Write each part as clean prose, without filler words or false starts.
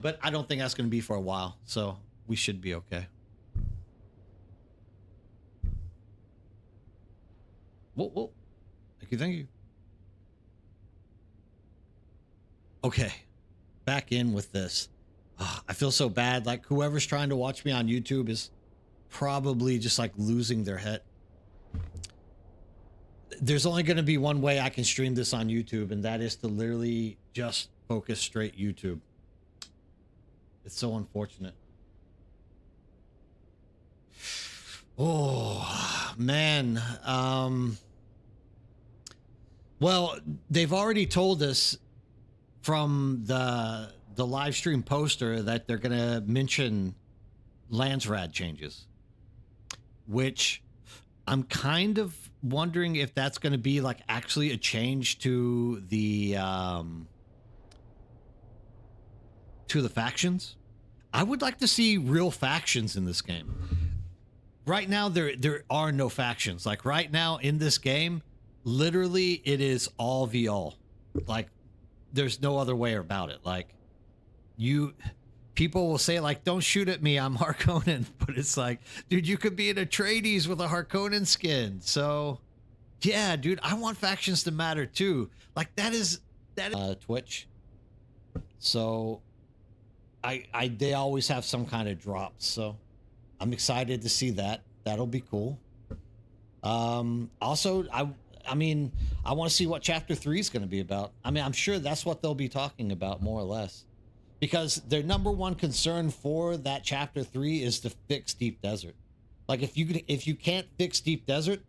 But I don't think that's going to be for a while, so we should be okay. Whoa. Thank you. Okay, back in with this. I feel so bad. Like, whoever's trying to watch me on YouTube is probably just like losing their head. There's only going to be one way I can stream this on YouTube, and that is to literally just focus straight YouTube. It's so unfortunate. Oh, man. Well, they've already told us from the live stream poster that they're going to mention Landsrad changes, which I'm kind of wondering if that's going to be like actually a change to the factions. I would like to see real factions in this game. Right now, there are no factions. Like, right now in this game, literally it is all v all. Like, there's no other way about it. Like, people will say, like, don't shoot at me, I'm Harkonnen, but it's like, dude, you could be in Atreides with a Harkonnen skin. So yeah, dude, I want factions to matter too. Like, that is Twitch. So they always have some kind of drops, so I'm excited to see that. That'll be cool. Also, I mean, I want to see what chapter 3 is going to be about. I mean, I'm sure that's what they'll be talking about, more or less, because their number one concern for that chapter 3 is to fix Deep Desert. Like, if you can't fix Deep Desert,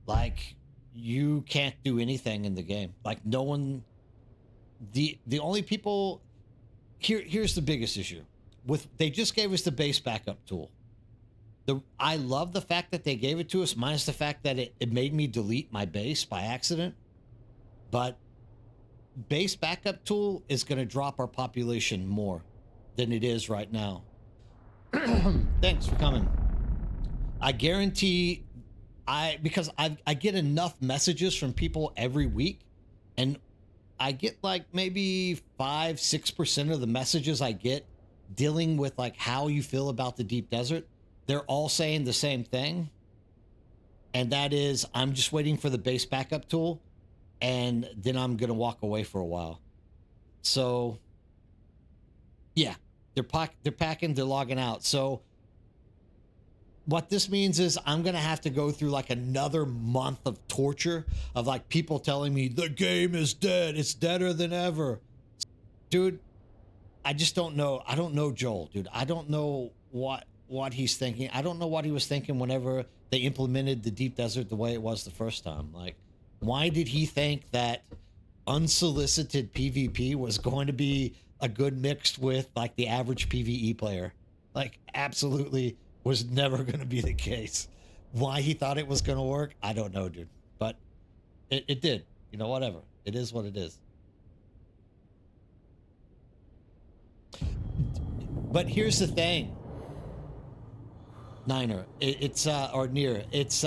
like, you can't do anything in the game. Like, no one, the only people here's the biggest issue with, they just gave us the base backup tool. I love the fact that they gave it to us, minus the fact that it made me delete my base by accident. But base backup tool is going to drop our population more than it is right now. Thanks for coming. I guarantee, because I get enough messages from people every week, and I get like maybe 5-6% of the messages I get dealing with like how you feel about the Deep Desert. They're all saying the same thing, and that is, I'm just waiting for the base backup tool, and then I'm gonna walk away for a while. So yeah, they're packing, they're logging out. So what this means is I'm gonna have to go through like another month of torture of like people telling me the game is dead, it's deader than ever. Dude, I just don't know. I don't know Joel, dude. I don't know what he's thinking. I don't know what he was thinking whenever they implemented the Deep Desert the way it was the first time. Like, why did he think that unsolicited PvP was going to be a good mix with like the average PvE player? Like, absolutely was never going to be the case. Why he thought it was going to work, I don't know, dude. But it did. You know, whatever. It is what it is. But here's the thing, Niner, or Near, it's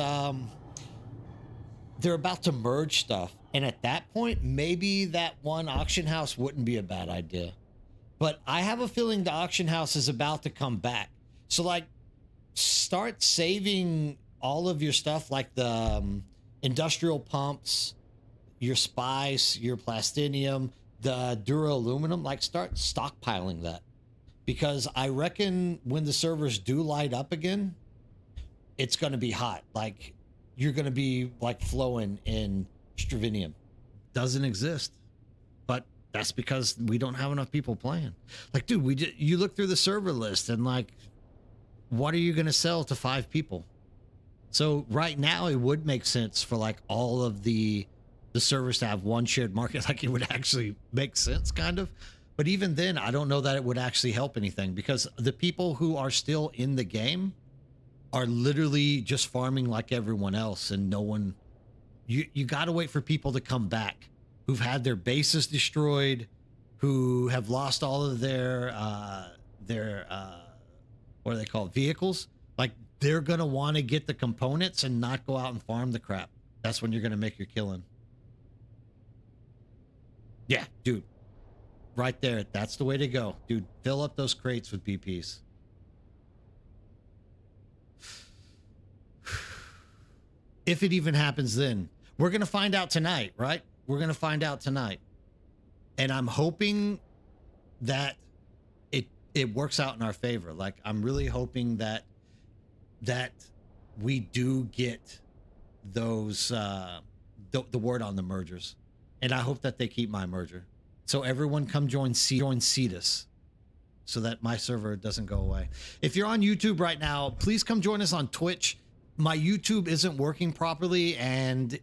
they're about to merge stuff, and at that point maybe that one auction house wouldn't be a bad idea. But I have a feeling the auction house is about to come back, so like, start saving all of your stuff, like the industrial pumps, your spice, your plastinium, the duraluminum. Like, start stockpiling that, because I reckon when the servers do light up again, it's going to be hot. Like, you're going to be like flowing in Stravinium. Doesn't exist, but that's because we don't have enough people playing. Like, dude, you look through the server list, and like, what are you going to sell to 5 people? So right now it would make sense for like all of the servers to have one shared market. Like, it would actually make sense, kind of. But even then, I don't know that it would actually help anything, because the people who are still in the game are literally just farming like everyone else, and no one, you got to wait for people to come back who've had their bases destroyed, who have lost all of their what are they called, vehicles. Like, they're going to want to get the components and not go out and farm the crap. That's when you're going to make your killing. Yeah, dude. right there. That's the way to go, dude. Fill up those crates with BPs. If it even happens then. We're going to find out tonight, right? We're going to find out tonight. And I'm hoping that it works out in our favor. Like, I'm really hoping that we do get those the word on the mergers. And I hope that they keep my merger. So everyone come join Cetus so that my server doesn't go away. If you're on YouTube right now, please come join us on Twitch. My YouTube isn't working properly, and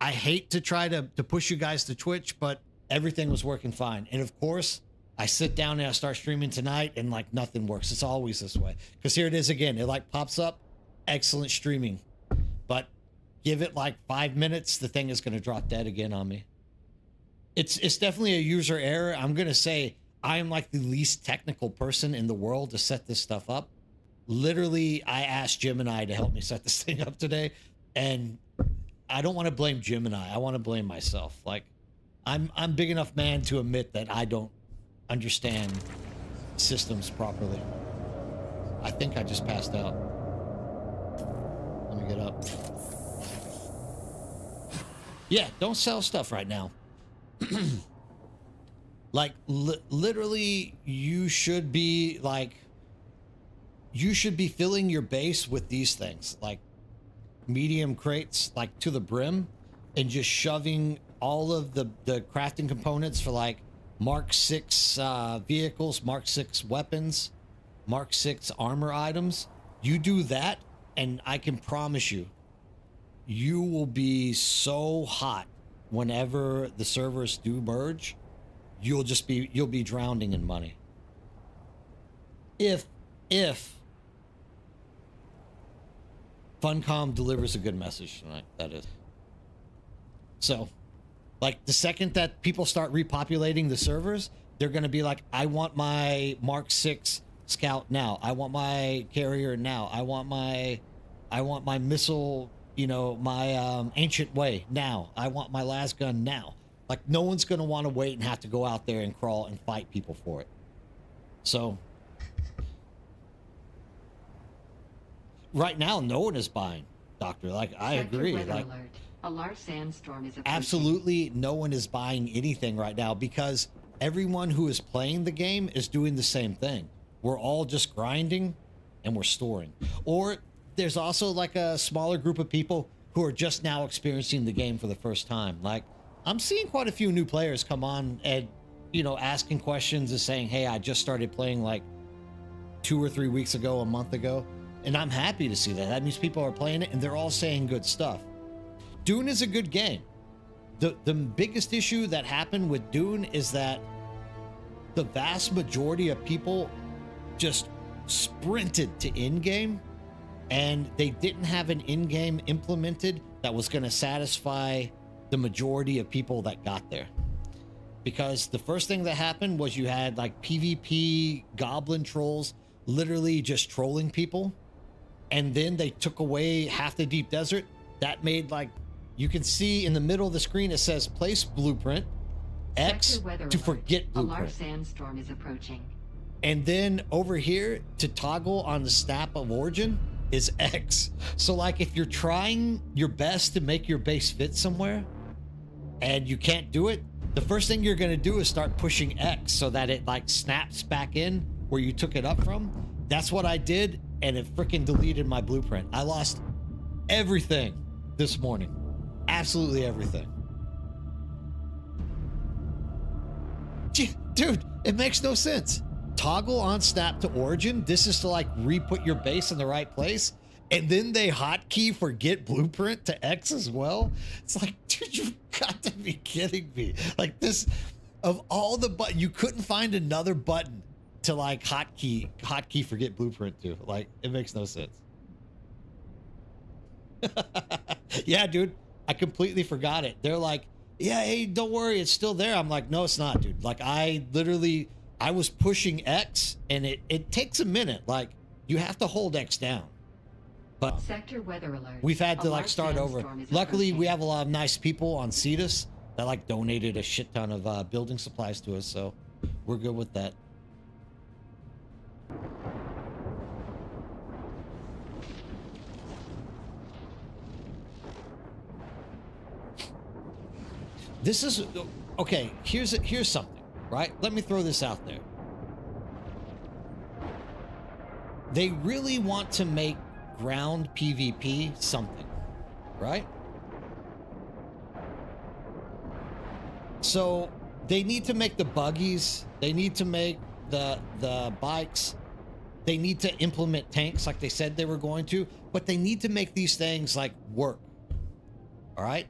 I hate to try to push you guys to Twitch, but everything was working fine. And of course, I sit down and I start streaming tonight and like nothing works. It's always this way. Because here it is again. It like pops up, excellent streaming. But give it like 5 minutes, the thing is going to drop dead again on me. It's definitely a user error. I'm going to say I am like the least technical person in the world to set this stuff up. Literally, I asked Gemini to help me set this thing up today. And I don't want to blame Gemini. I want to blame myself. Like, I'm big enough man to admit that I don't understand systems properly. I think I just passed out. Let me get up. Yeah, don't sell stuff right now. Like, literally, you should be filling your base with these things, like medium crates, like to the brim, and just shoving all of the crafting components for like Mark 6 vehicles, Mark 6 weapons, Mark 6 armor items. You do that, and I can promise you, you will be so hot whenever the servers do merge. You'll be drowning in money. If Funcom delivers a good message tonight, that is. So, like, the second that people start repopulating the servers, they're going to be like, I want my Mark 6 scout now. I want my carrier now. I want my missile, you know, my ancient way now. I want my las gun now. Like, no one's going to want to wait and have to go out there and crawl and fight people for it. So, right now, no one is buying, Doctor. Like, I agree. Like, alert. A large sandstorm is approaching. Absolutely no one is buying anything right now because everyone who is playing the game is doing the same thing. We're all just grinding and we're storing. Or there's also like a smaller group of people who are just now experiencing the game for the first time. Like, I'm seeing quite a few new players come on and, you know, asking questions and saying, hey, I just started playing like 2 or 3 weeks ago, a month ago. And I'm happy to see that. That means people are playing it and they're all saying good stuff. Dune is a good game. The biggest issue that happened with Dune is that the vast majority of people just sprinted to in-game, and they didn't have an in-game implemented that was going to satisfy the majority of people that got there. Because the first thing that happened was you had like PvP goblin trolls literally just trolling people, and then they took away half the deep desert. That made, like, you can see in the middle of the screen it says place blueprint X to forget blueprint. A large sandstorm is approaching. And then over here to toggle on the snap of origin is X. So like, if you're trying your best to make your base fit somewhere and you can't do it, the first thing you're going to do is start pushing X so that it like snaps back in where you took it up from. That's what I did, and it freaking deleted my blueprint. I lost everything this morning. Absolutely everything. Dude, it makes no sense. Toggle on snap to origin. This is to like re-put your base in the right place. And then they hotkey forget blueprint to X as well. It's like, dude, you've got to be kidding me. Like, this, of all the buttons, you couldn't find another button to like hotkey forget blueprint to. Like, it makes no sense. Yeah, dude, I completely forgot it. They're like, yeah, hey, don't worry, it's still there. I'm like, no, it's not, dude. Like, I was pushing X, and it takes a minute. Like, you have to hold X down. But sector weather alert. We've had to like start over. Luckily, we have a lot of nice people on Cetus, that like donated a shit ton of building supplies to us, so we're good with that. This is okay. Here's something, right? Let me throw this out there. They really want to make ground PvP something, right? So they need to make the buggies. They need to make the bikes. They need to implement tanks like they said they were going to, but they need to make these things like work. All right.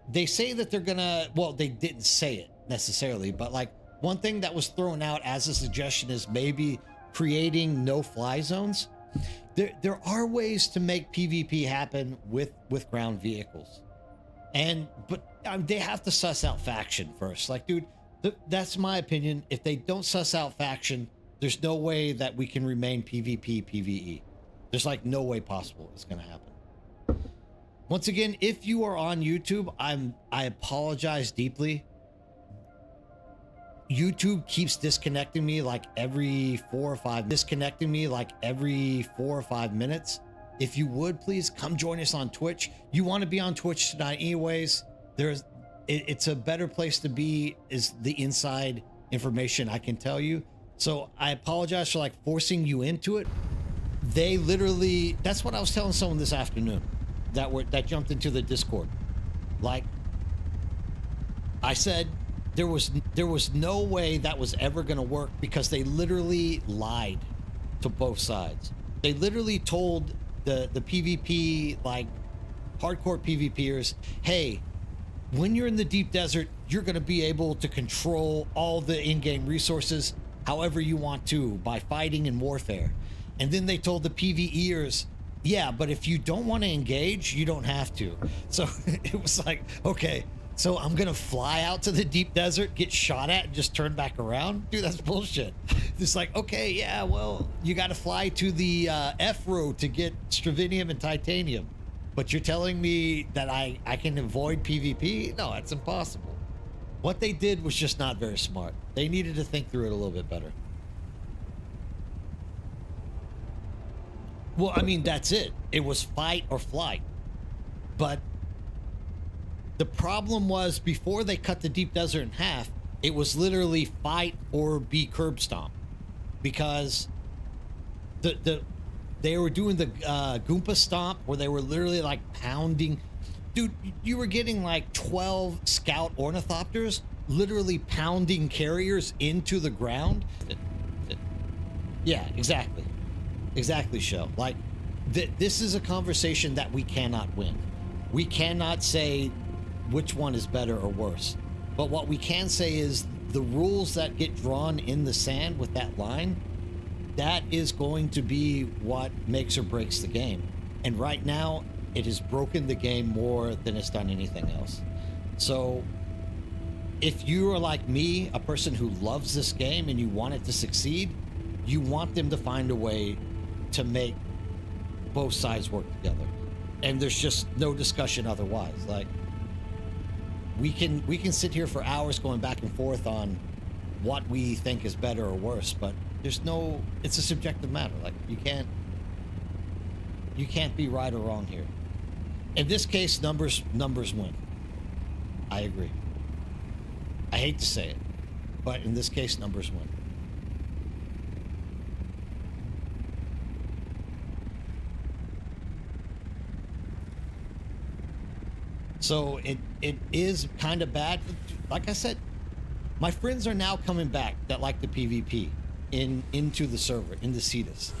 They say that they're gonna, well, they didn't say it necessarily, but like one thing that was thrown out as a suggestion is maybe creating no-fly zones. There are ways to make PvP happen with ground vehicles, but they have to suss out faction first. Like, dude, that's my opinion. If they don't suss out faction, there's no way that we can remain PvP PvE. There's like no way possible it's gonna happen. Once again, if you are on YouTube, I apologize deeply. YouTube keeps disconnecting me like every 4 or 5 minutes. If you would please come join us on Twitch. You want to be on Twitch tonight anyways. It's a better place to be, is the inside information I can tell you. So I apologize for like forcing you into it. They literally, that's what I was telling someone this afternoon that jumped into the Discord. Like I said, there was no way that was ever going to work because they literally lied to both sides. They literally told the PvP, like hardcore PvPers, hey, when you're in the deep desert, you're going to be able to control all the in-game resources however you want to by fighting in warfare. And then they told the PvEers, yeah, but if you don't want to engage, you don't have to. So it was like, okay, so I'm going to fly out to the deep desert, get shot at, and just turn back around? Dude, that's bullshit. It's like, okay, yeah, well, you got to fly to the F-road to get stravinium and titanium. But you're telling me that I can avoid PvP? No, that's impossible. What they did was just not very smart. They needed to think through it a little bit better. Well, I mean, that's it. It was fight or flight. But the problem was, before they cut the deep desert in half, it was literally fight or be curb stomp. Because they were doing the Goomba stomp, where they were literally like pounding. Dude, you were getting like 12 scout ornithopters literally pounding carriers into the ground. Yeah, exactly. Exactly, Shell. Like, this is a conversation that we cannot win. We cannot say which one is better or worse. But what we can say is the rules that get drawn in the sand with that line, that is going to be what makes or breaks the game. And right now, it has broken the game more than it's done anything else. So if you are like me, a person who loves this game and you want it to succeed, you want them to find a way to make both sides work together. And there's just no discussion otherwise. Like, we can sit here for hours going back and forth on what we think is better or worse, but there's no, it's a subjective matter. Like, you can't be right or wrong here. In this case, numbers win. I agree. I hate to say it, but in this case, numbers win. So it is kind of bad. Like I said, my friends are now coming back that like the PvP into the server, in the Cetus.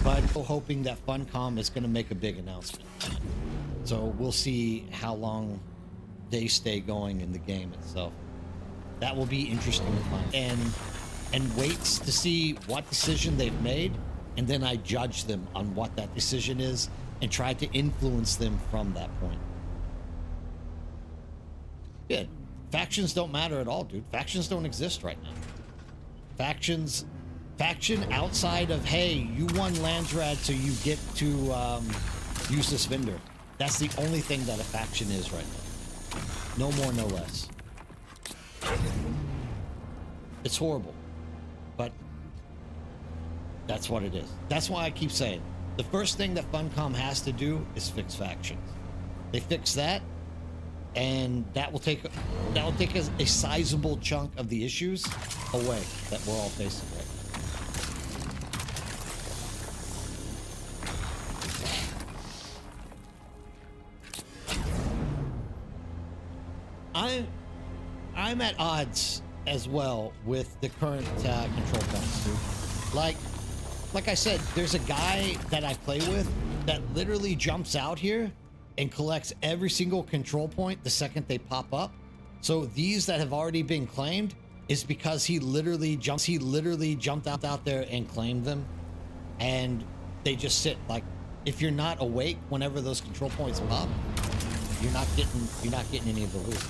But I'm hoping that Funcom is going to make a big announcement. So we'll see how long they stay going in the game itself. That will be interesting to find. And waits to see what decision they've made, and then I judge them on what that decision is and try to influence them from that point. Yeah, factions don't matter at all, dude. Factions don't exist right now. Faction outside of, hey, you won Landsrad, so you get to use this vendor. That's the only thing that a faction is right now. No more, no less. It's horrible, but that's what it is. That's why I keep saying the first thing that Funcom has to do is fix factions. They fix that, and that will take a sizable chunk of the issues away that we're all facing right now. I'm at odds as well with the current control points, dude. Like I said, there's a guy that I play with that literally jumps out here and collects every single control point the second they pop up. So these that have already been claimed is because he literally jumped out there and claimed them, and they just sit. Like, if you're not awake whenever those control points pop, you're not getting any of the loot.